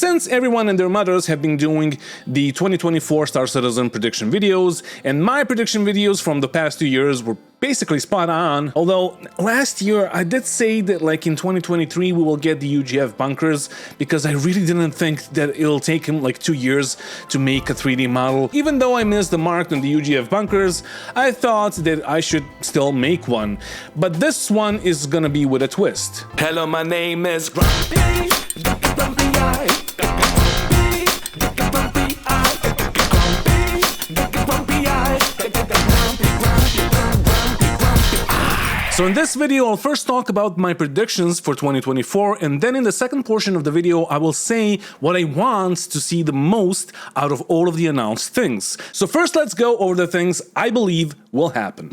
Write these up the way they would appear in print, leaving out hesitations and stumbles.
Since everyone and their mothers have been doing the 2024 Star Citizen prediction videos, and my prediction videos from the past 2 years were basically spot on, although last year I did say that like in 2023 we will get the UGF bunkers, because I really didn't think that it'll take him like 2 years to make a 3D model. Even though I missed the mark on the UGF bunkers, I thought that I should still make one. But this one is gonna be with a twist. Hello, my name is Grumpy. Grumpy, I. So in this video, I'll first talk about my predictions for 2024, and then in the second portion of the video, I will say what I want to see the most out of all of the announced things. So first, let's go over the things I believe will happen.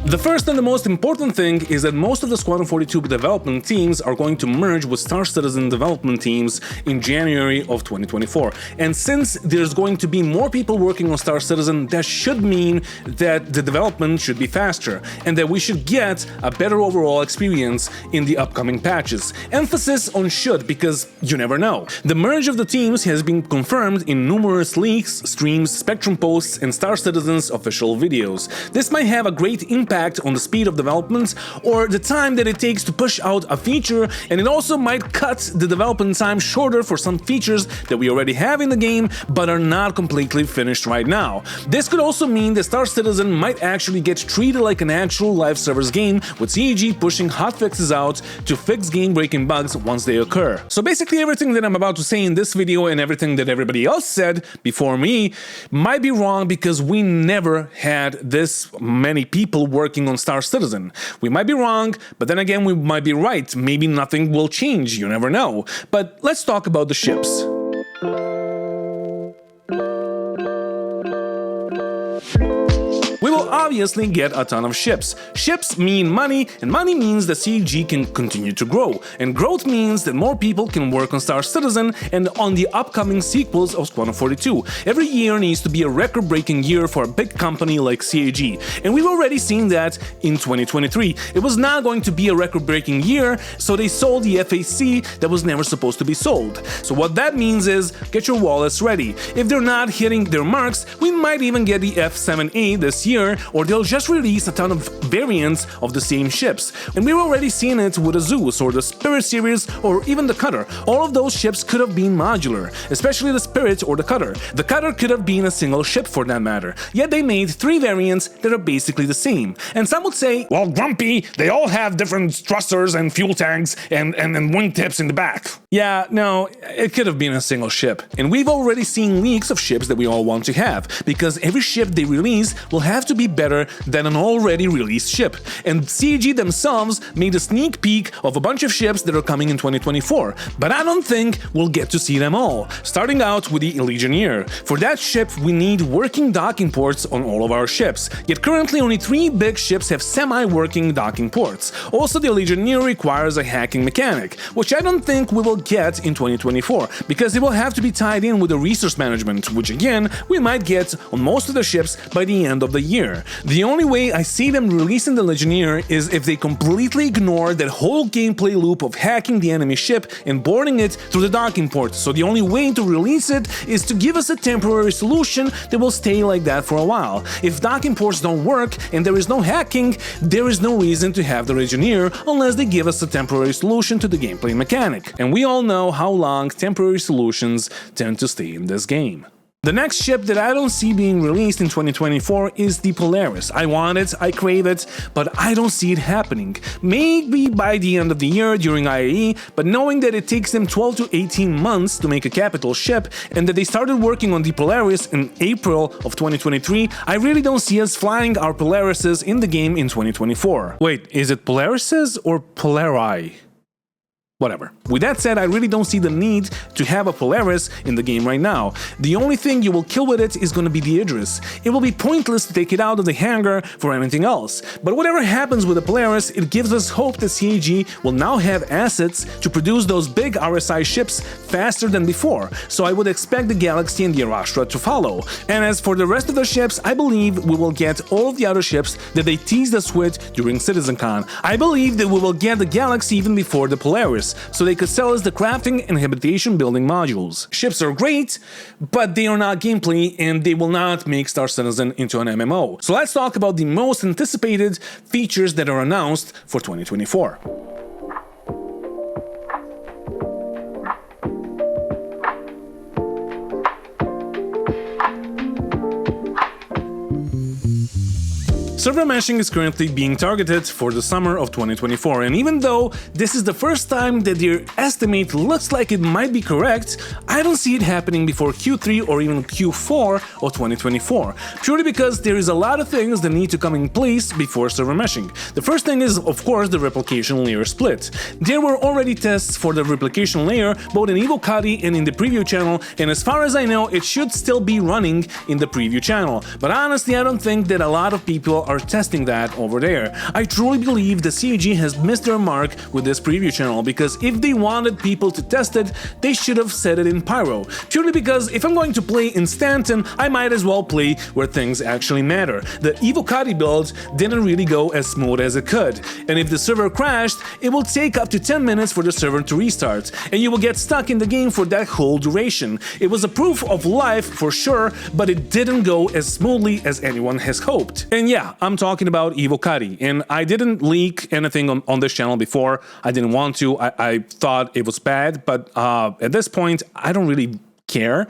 The first and the most important thing is that most of the Squadron 42 development teams are going to merge with Star Citizen development teams in January of 2024. And since there's going to be more people working on Star Citizen, that should mean that the development should be faster and that we should get a better overall experience in the upcoming patches. Emphasis on should, because you never know. The merge of the teams has been confirmed in numerous leaks, streams, Spectrum posts, and Star Citizen's official videos. This might have a great impact on the speed of development or the time that it takes to push out a feature, and it also might cut the development time shorter for some features that we already have in the game but are not completely finished right now. This could also mean that Star Citizen might actually get treated like an actual live service game, with CEG pushing hotfixes out to fix game-breaking bugs once they occur. So basically everything that I'm about to say in this video and everything that everybody else said before me might be wrong, because we never had this many people working on Star Citizen. We might be wrong, but then again we might be right. Maybe nothing will change, you never know. But let's talk about the ships. We will obviously get a ton of ships. Ships mean money, and money means that CEG can continue to grow. And growth means that more people can work on Star Citizen and on the upcoming sequels of Squadron 42. Every year needs to be a record-breaking year for a big company like CEG. And we've already seen that in 2023. It was not going to be a record-breaking year, so they sold the FAC that was never supposed to be sold. So what that means is, get your wallets ready. If they're not hitting their marks, we might even get the F7A this year, or they'll just release a ton of variants of the same ships. And we've already seen it with the Zeus or the Spirit series or even the Cutter. All of those ships could have been modular, especially the Spirit or the Cutter. The Cutter could have been a single ship for that matter, yet they made 3 variants that are basically the same. And some would say, well, Grumpy, they all have different thrusters and fuel tanks and wingtips in the back. Yeah, no, it could have been a single ship. And we've already seen leaks of ships that we all want to have, because every ship they release will have to be better than an already released ship. And CEG themselves made a sneak peek of a bunch of ships that are coming in 2024, but I don't think we'll get to see them all. Starting out with the Legionnaire. For that ship, we need working docking ports on all of our ships, yet currently only 3 big ships have semi-working docking ports. Also, the Legionnaire requires a hacking mechanic, which I don't think we will get in 2024, because it will have to be tied in with the resource management, which again, we might get on most of the ships by the end of the year. The only way I see them releasing the Legionnaire is if they completely ignore that whole gameplay loop of hacking the enemy ship and boarding it through the docking port. So the only way to release it is to give us a temporary solution that will stay like that for a while. If docking ports don't work and there is no hacking, there is no reason to have the Legionnaire unless they give us a temporary solution to the gameplay mechanic. And we all know how long temporary solutions tend to stay in this game. The next ship that I don't see being released in 2024 is the Polaris. I want it, I crave it, but I don't see it happening. Maybe by the end of the year during IAE, but knowing that it takes them 12 to 18 months to make a capital ship, and that they started working on the Polaris in April of 2023, I really don't see us flying our Polarises in the game in 2024. Wait, is it Polarises or Polari? Whatever. With that said, I really don't see the need to have a Polaris in the game right now. The only thing you will kill with it is going to be the Idris. It will be pointless to take it out of the hangar for anything else. But whatever happens with the Polaris, it gives us hope that CAG will now have assets to produce those big RSI ships faster than before. So I would expect the Galaxy and the Arashtra to follow. And as for the rest of the ships, I believe we will get all of the other ships that they teased us with during CitizenCon. I believe that we will get the Galaxy even before the Polaris, so they could sell us the crafting and habitation building modules. Ships are great, but they are not gameplay and they will not make Star Citizen into an MMO. So let's talk about the most anticipated features that are announced for 2024. Server meshing is currently being targeted for the summer of 2024, and even though this is the first time that their estimate looks like it might be correct, I don't see it happening before Q3 or even Q4 of 2024, purely because there is a lot of things that need to come in place before server meshing. The first thing is, of course, the replication layer split. There were already tests for the replication layer, both in Evo Cuddy and in the preview channel, and as far as I know, it should still be running in the preview channel. But honestly, I don't think that a lot of people are testing that over there. I truly believe the CAG has missed their mark with this preview channel, because if they wanted people to test it, they should have said it in Pyro. Purely because if I'm going to play in Stanton, I might as well play where things actually matter. The Evo Cuddy build didn't really go as smooth as it could, and if the server crashed, it will take up to 10 minutes for the server to restart, and you will get stuck in the game for that whole duration. It was a proof of life for sure, but it didn't go as smoothly as anyone has hoped. And yeah, I'm talking about Evo Cuddy, and I didn't leak anything on this channel before. I didn't want to. I thought it was bad, but at this point, I don't really care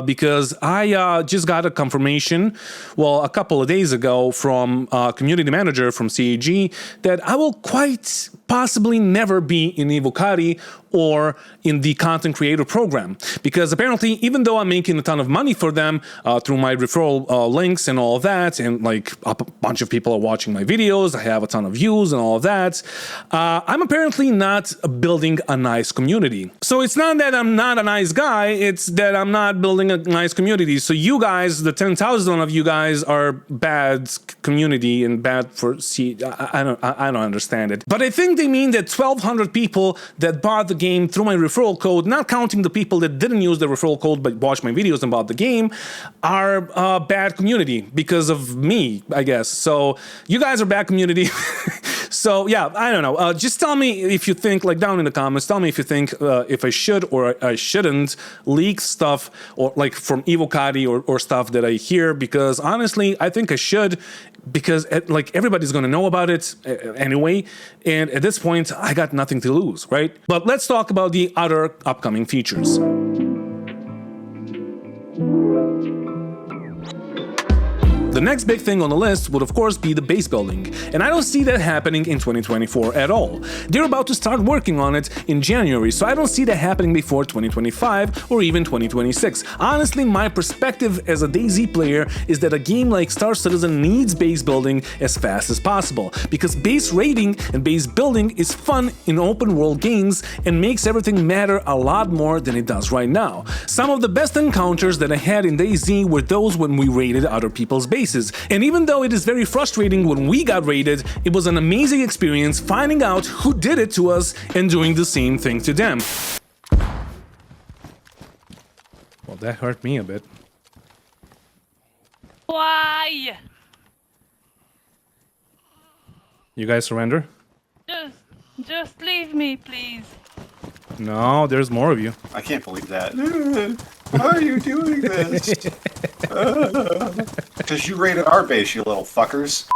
because I just got a confirmation, well, a couple of days ago from a community manager from CAG that I will quite possibly never be in Evo Cuddy or in the content creator program, because apparently, even though I'm making a ton of money for them through my referral links and all of that, and like a bunch of people are watching my videos, I have a ton of views and all of that, I'm apparently not building a nice community. So it's not that I'm not a nice guy, it's that I'm not building a nice community. So you guys, the 10,000 of you guys, are bad community and bad for I don't understand it. But I think they mean that 1,200 people that bought the game through my referral code, not counting the people that didn't use the referral code but watched my videos and bought the game, are a bad community because of me, I guess. So you guys are bad community. So yeah, I don't know. Just tell me if you think, like down in the comments, tell me if you think if I should or I shouldn't leak stuff, or like from Evo Cuddy or stuff that I hear, because honestly, I think I should, because like everybody's gonna know about it anyway, and at this point, I got nothing to lose, right? But let's talk about the other upcoming features. The next big thing on the list would of course be the base building, and I don't see that happening in 2024 at all. They're about to start working on it in January, so I don't see that happening before 2025 or even 2026. Honestly, my perspective as a DayZ player is that a game like Star Citizen needs base building as fast as possible, because base raiding and base building is fun in open world games and makes everything matter a lot more than it does right now. Some of the best encounters that I had in DayZ were those when we raided other people's bases. And even though it is very frustrating when we got raided, it was an amazing experience finding out who did it to us and doing the same thing to them. Well, that hurt me a bit. Why? You guys surrender? Just leave me, please. No, there's more of you. I can't believe that. Why are you doing this? Because you raided our base, you little fuckers.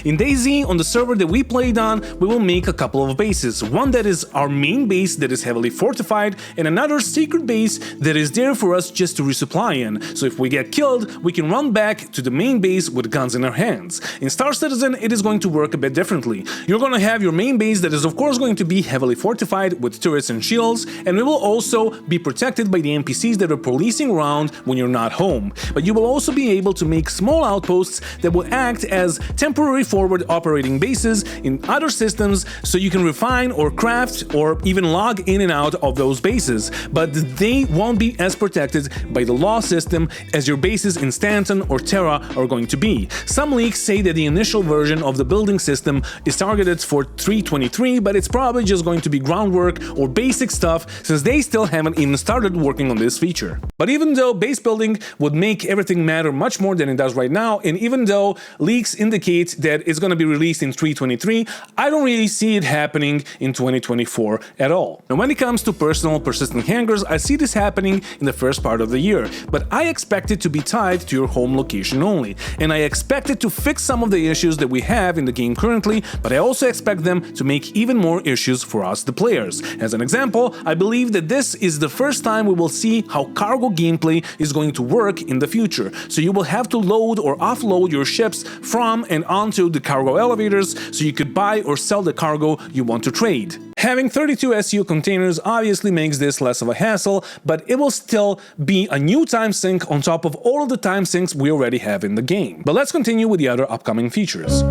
In DayZ, on the server that we played on, we will make a couple of bases. One that is our main base that is heavily fortified, and another secret base that is there for us just to resupply in. So if we get killed, we can run back to the main base with guns in our hands. In Star Citizen, it is going to work a bit differently. You're going to have your main base that is of course going to be heavily fortified with turrets and shields, and it will also be protected by the NPCs that are policing around when you're not home. But you will also be able to make small outposts that will act as temporary temporary forward operating bases in other systems so you can refine or craft or even log in and out of those bases, but they won't be as protected by the law system as your bases in Stanton or Terra are going to be. Some leaks say that the initial version of the building system is targeted for 3.23, but it's probably just going to be groundwork or basic stuff since they still haven't even started working on this feature. But even though base building would make everything matter much more than it does right now, and even though leaks indicate that it's going to be released in 3.23, I don't really see it happening in 2024 at all. And when it comes to personal persistent hangers, I see this happening in the first part of the year, but I expect it to be tied to your home location only, and I expect it to fix some of the issues that we have in the game currently, but I also expect them to make even more issues for us, the players. As an example, I believe that this is the first time we will see how cargo gameplay is going to work in the future. So you will have to load or offload your ships from and onto the cargo elevators so you could buy or sell the cargo you want to trade. Having 32 SU containers obviously makes this less of a hassle, but it will still be a new time sink on top of all of the time sinks we already have in the game. But let's continue with the other upcoming features.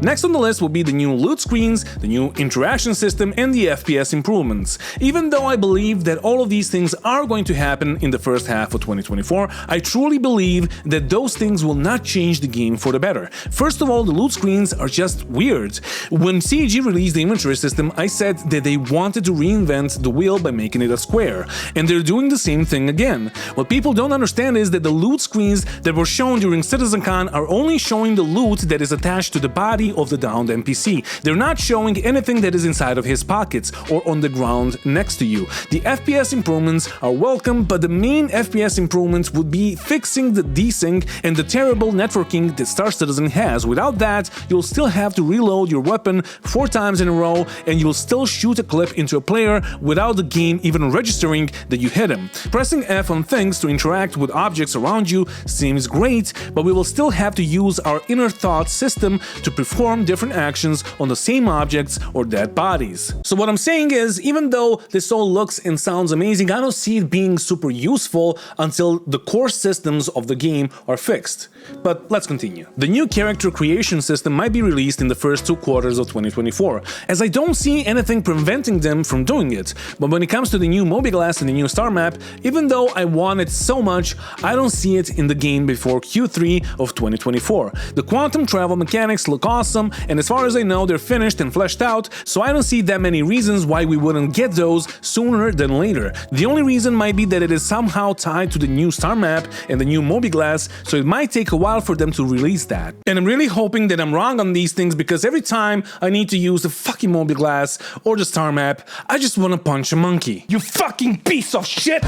Next on the list will be the new loot screens, the new interaction system, and the FPS improvements. Even though I believe that all of these things are going to happen in the first half of 2024, I truly believe that those things will not change the game for the better. First of all, the loot screens are just weird. When CEG released the inventory system, I said that they wanted to reinvent the wheel by making it a square, and they're doing the same thing again. What people don't understand is that the loot screens that were shown during CitizenCon are only showing the loot that is attached to the body of the downed NPC. They're not showing anything that is inside of his pockets or on the ground next to you. The FPS improvements are welcome, but the main FPS improvements would be fixing the desync and the terrible networking that Star Citizen has. Without that, you'll still have to reload your weapon 4 times in a row, and you'll still shoot a clip into a player without the game even registering that you hit him. Pressing F on things to interact with objects around you seems great, but we will still have to use our inner thought system to perform different actions on the same objects or dead bodies. So what I'm saying is, even though this all looks and sounds amazing, I don't see it being super useful until the core systems of the game are fixed. But let's continue. The new character creation system might be released in the first 2 quarters of 2024, as I don't see anything preventing them from doing it. But when it comes to the new Mobiglass and the new star map, even though I want it so much, I don't see it in the game before Q3 of 2024. The quantum travel mechanics look awesome, and as far as I know, they're finished and fleshed out, so I don't see that many reasons why we wouldn't get those sooner than later. The only reason might be that it is somehow tied to the new star map and the new Mobiglass, so it might take a while for them to release that. And I'm really hoping that I'm wrong on these things, because every time I need to use the fucking Mobiglass or the star map, I just want to punch a monkey. You fucking piece of shit!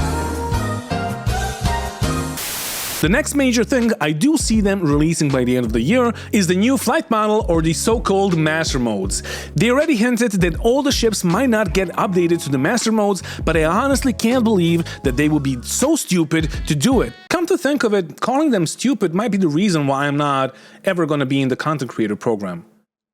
The next major thing I do see them releasing by the end of the year is the new flight model, or the so-called master modes. They already hinted that all the ships might not get updated to the master modes, but I honestly can't believe that they would be so stupid to do it. Come to think of it, calling them stupid might be the reason why I'm not ever gonna be in the content creator program.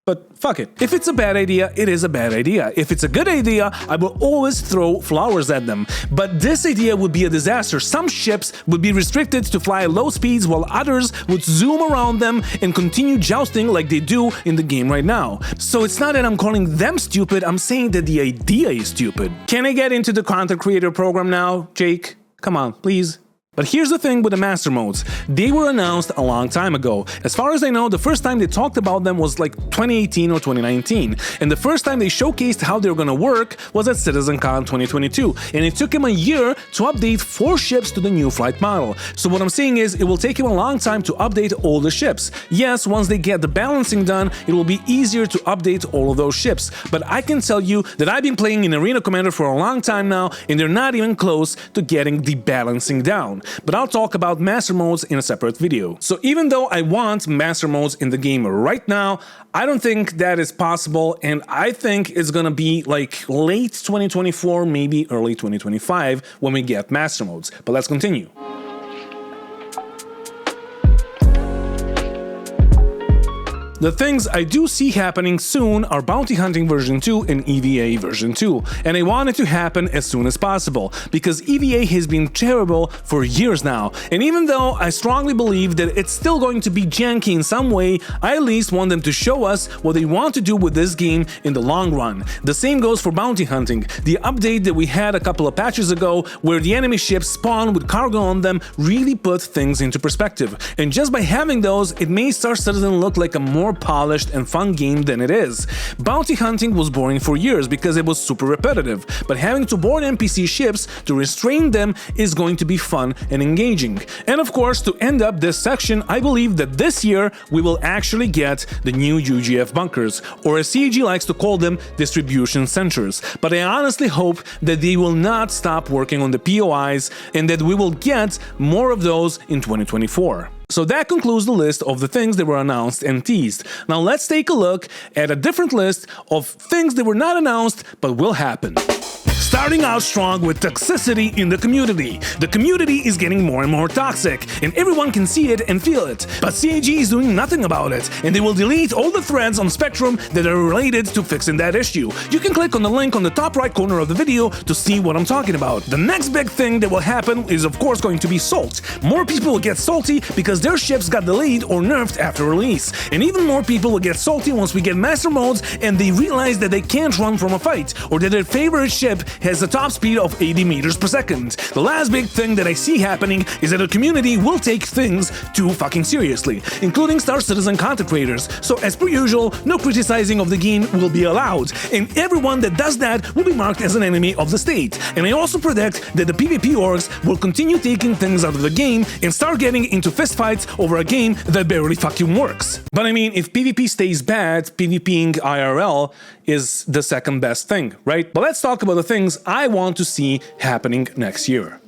But fuck it. If it's a bad idea, it is a bad idea. If it's a good idea, I will always throw flowers at them. But this idea would be a disaster. Some ships would be restricted to fly at low speeds, while others would zoom around them and continue jousting like they do in the game right now. So it's not that I'm calling them stupid, I'm saying that the idea is stupid. Can I get into the content creator program now, Jake? Come on, please. But here's the thing with the master modes. They were announced a long time ago. As far as I know, the first time they talked about them was like 2018 or 2019. And the first time they showcased how they're gonna work was at CitizenCon 2022. And it took them a year to update 4 ships to the new flight model. So what I'm saying is, it will take them a long time to update all the ships. Yes, once they get the balancing done, it will be easier to update all of those ships. But I can tell you that I've been playing in Arena Commander for a long time now, and they're not even close to getting the balancing down. But I'll talk about master modes in a separate video. So even though I want master modes in the game right now, I don't think that is possible, and I think it's gonna be like late 2024, maybe early 2025 when we get master modes. But let's continue. The things I do see happening soon are Bounty Hunting version 2 and EVA version 2, and I want it to happen as soon as possible, because EVA has been terrible for years now, and even though I strongly believe that it's still going to be janky in some way, I at least want them to show us what they want to do with this game in the long run. The same goes for Bounty Hunting. The update that we had a couple of patches ago, where the enemy ships spawn with cargo on them, really put things into perspective, and just by having those, it made Star Citizen look like a more polished and fun game than it is. Bounty hunting was boring for years because it was super repetitive, but having to board NPC ships to restrain them is going to be fun and engaging. And of course, to end up this section, I believe that this year we will actually get the new UGF bunkers, or as CAG likes to call them, distribution centers. But I honestly hope that they will not stop working on the POIs and that we will get more of those in 2024. So that concludes the list of the things that were announced and teased. Now let's take a look at a different list of things that were not announced but will happen. Starting out strong with toxicity in the community. The community is getting more and more toxic, and everyone can see it and feel it. But CAG is doing nothing about it, and they will delete all the threads on Spectrum that are related to fixing that issue. You can click on the link on the top right corner of the video to see what I'm talking about. The next big thing that will happen is of course going to be salt. More people will get salty because their ships got delayed or nerfed after release. And even more people will get salty once we get master modes and they realize that they can't run from a fight, or that their favorite ship has a top speed of 80 meters per second. The last big thing that I see happening is that the community will take things too fucking seriously, including Star Citizen content creators. So as per usual, no criticizing of the game will be allowed, and everyone that does that will be marked as an enemy of the state. And I also predict that the PvP orgs will continue taking things out of the game and start getting into fistfights over a game that barely fucking works. But I mean, if PvP stays bad, PvPing IRL is the second best thing, right? But let's talk about the things I want to see happening next year.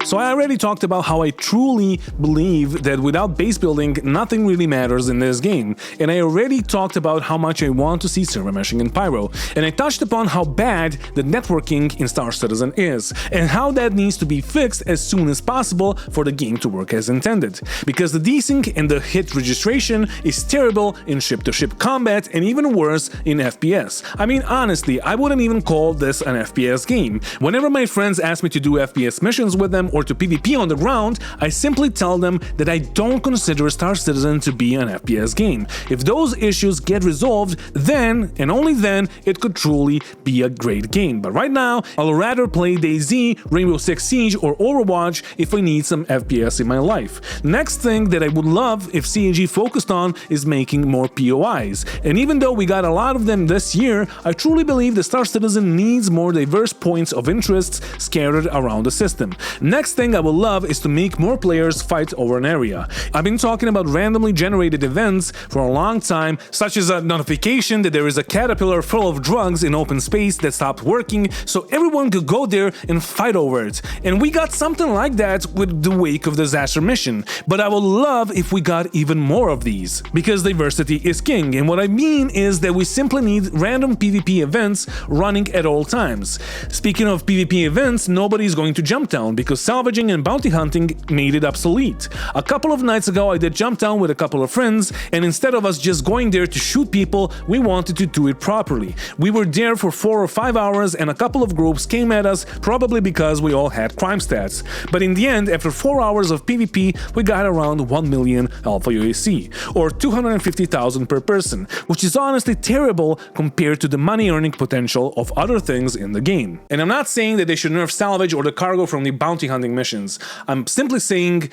So I already talked about how I truly believe that without base building, nothing really matters in this game. And I already talked about how much I want to see server meshing in Pyro. And I touched upon how bad the networking in Star Citizen is, and how that needs to be fixed as soon as possible for the game to work as intended. Because the desync and the hit registration is terrible in ship-to-ship combat and even worse in FPS. I mean, honestly, I wouldn't even call this an FPS game. Whenever my friends ask me to do FPS missions with them or to PvP on the ground, I simply tell them that I don't consider Star Citizen to be an FPS game. If those issues get resolved, then, and only then, it could truly be a great game. But right now, I'll rather play DayZ, Rainbow Six Siege, or Overwatch if I need some FPS in my life. Next thing that I would love if CAG focused on is making more POIs. And even though we got a lot of them this year, I truly believe that Star Citizen needs more diverse points of interest scattered around the system. Next thing I would love is to make more players fight over an area. I've been talking about randomly generated events for a long time, such as a notification that there is a caterpillar full of drugs in open space that stopped working, so everyone could go there and fight over it. And we got something like that with the Wake of Disaster mission. But I would love if we got even more of these, because diversity is king, and what I mean is that we simply need random PvP events running at all times. Speaking of PvP events, nobody's going to jump down because salvaging and bounty hunting made it obsolete. A couple of nights ago I did jump down with a couple of friends, and instead of us just going there to shoot people, we wanted to do it properly. We were there for 4 or 5 hours and a couple of groups came at us, probably because we all had crime stats. But in the end, after 4 hours of PvP, we got around 1 million Alpha UAC, or 250,000 per person, which is honestly terrible compared to the money earning potential of other things in the game. And I'm not saying that they should nerf salvage or the cargo from the bounty hunting missions. I'm simply saying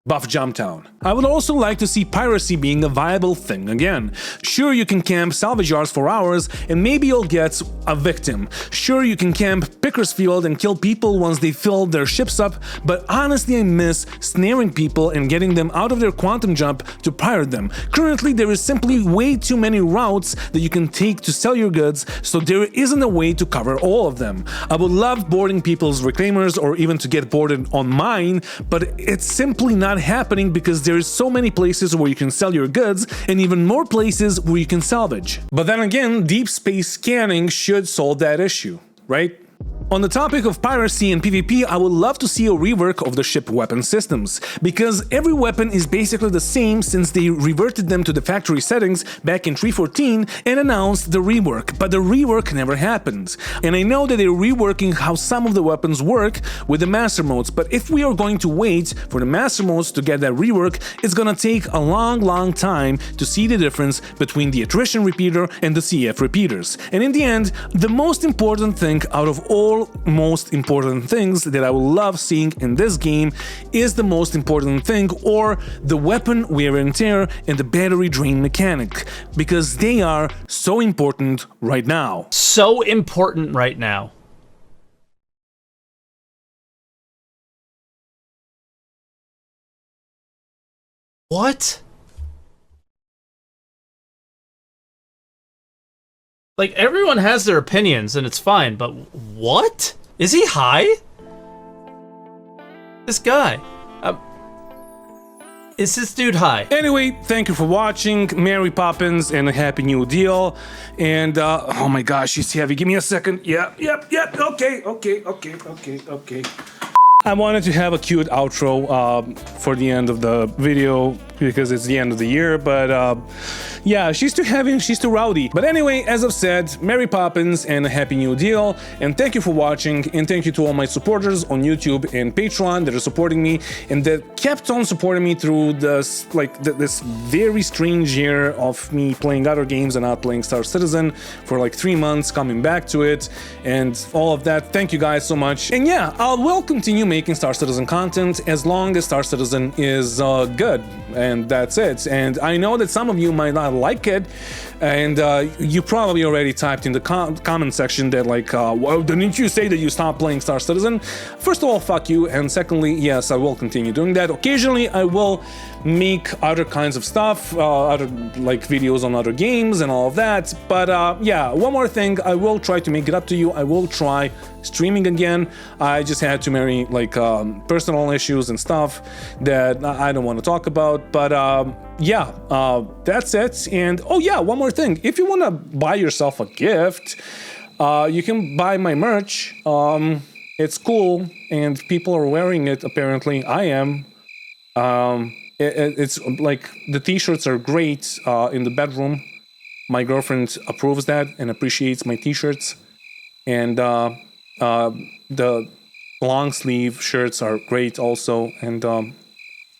#buff Jumptown. I would also like to see piracy being a viable thing again. Sure, you can camp salvage yards for hours and maybe you'll get a victim. Sure, you can camp Pickersfield and kill people once they fill their ships up, but honestly I miss snaring people and getting them out of their quantum jump to pirate them. Currently there is simply way too many routes that you can take to sell your goods, so there isn't a way to cover all of them. I would love boarding people's reclaimers or even to get boarded on mine, but it's simply not happening because there is so many places where you can sell your goods and even more places where you can salvage. But then again, deep space scanning should solve that issue, right? On the topic of piracy and PvP, I would love to see a rework of the ship weapon systems, because every weapon is basically the same since they reverted them to the factory settings back in 3.14 and announced the rework, but the rework never happened. And I know that they're reworking how some of the weapons work with the master modes, but if we are going to wait for the master modes to get that rework, it's gonna take a long time to see the difference between the attrition repeater and the CF repeaters. And in the end, the most important thing out of all most important things that I will love seeing in this game is the most important thing, or the weapon wear and tear and the battery drain mechanic, because they are so important right now. So important right now. What? Like, everyone has their opinions, and it's fine, but what? Is he high? This guy. Is this dude high? Anyway, thank you for watching. Mary Poppins and a Happy New Deal. And, oh my gosh, she's heavy. Give me a second. Yep. Okay. I wanted to have a cute outro for the end of the video because it's the end of the year, but yeah, she's too heavy and she's too rowdy. But anyway, as I've said, Mary Poppins and a Happy New Deal, and thank you for watching, and thank you to all my supporters on YouTube and Patreon that are supporting me and that kept on supporting me through this this very strange year of me playing other games and not playing Star Citizen for like 3 months, coming back to it and all of that. Thank you guys so much. And yeah, I will continue making Star Citizen content as long as Star Citizen is good, and that's it. And I know that some of you might not like it, and you probably already typed in the comment section that like, well, didn't you say that you stopped playing Star Citizen? First of all, fuck you, and secondly, yes, I will continue doing that. Occasionally I will make other kinds of stuff, other like videos on other games and all of that, but yeah, one more thing, I will try to make it up to you. I will try streaming again. I just had too many like personal issues and stuff that I don't want to talk about, but yeah, that's it. And oh yeah, one more thing, if you want to buy yourself a gift, you can buy my merch. It's cool and people are wearing it, apparently. I am. It's like the t-shirts are great in the bedroom. My girlfriend approves that and appreciates my t-shirts, and the long sleeve shirts are great also. And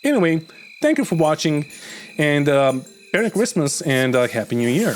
anyway, thank you for watching, and Merry Christmas and Happy New Year.